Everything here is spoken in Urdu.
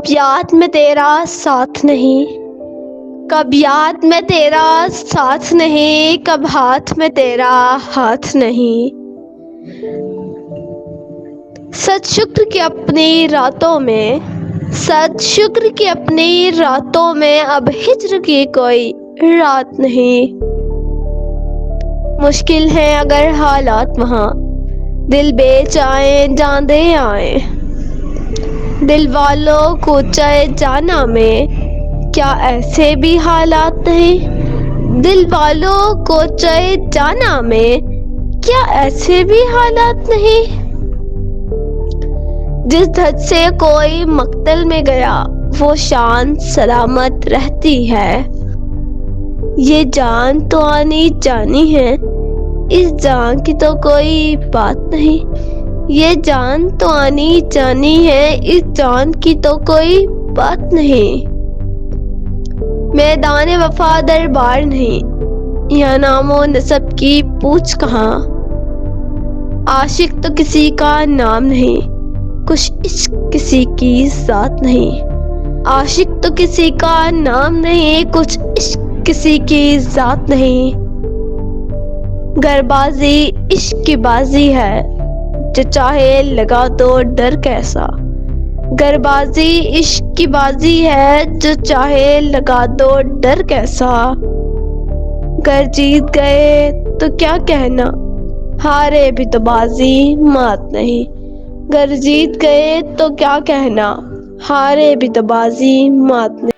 کب یاد میں تیرا ساتھ نہیں، کب یاد میں تیرا ساتھ نہیں، کب ہاتھ میں تیرا ہاتھ نہیں۔ سچ شکر کہ اپنی راتوں میں، سچ شکر کہ اپنی راتوں میں اب ہجر کی کوئی رات نہیں۔ مشکل ہے اگر حالات وہاں، دل بیچ آئیں جان دے آئیں، دل والوں کو چاہے جانا میں کیا ایسے بھی حالات نہیں؟ دل والوں کو چاہے جانا میں کیا ایسے بھی حالات نہیں؟ جس دھج سے کوئی مقتل میں گیا وہ شان سلامت رہتی ہے۔ یہ جان تو آنی جانی ہے، اس جان کی تو کوئی بات نہیں۔ یہ جان تو آنی جانی ہے، اس جان کی تو کوئی بات نہیں۔ میدان وفا دربار نہیں، یہاں نام و نسب کی پوچھ کہاں۔ عاشق تو کسی کا نام نہیں، کچھ عشق کسی کی ذات نہیں۔ عاشق تو کسی کا نام نہیں، کچھ عشق کسی کی ذات نہیں۔ گر بازی عشق کی بازی ہے، جو چاہے لگا دو ڈر کیسا۔ گر بازی عشق کی بازی ہے، جو چاہے لگا دو ڈر کیسا۔ گر جیت گئے تو کیا کہنا، ہارے بھی تو بازی مات نہیں۔ گر جیت گئے تو کیا کہنا، ہارے بھی تو بازی مات نہیں۔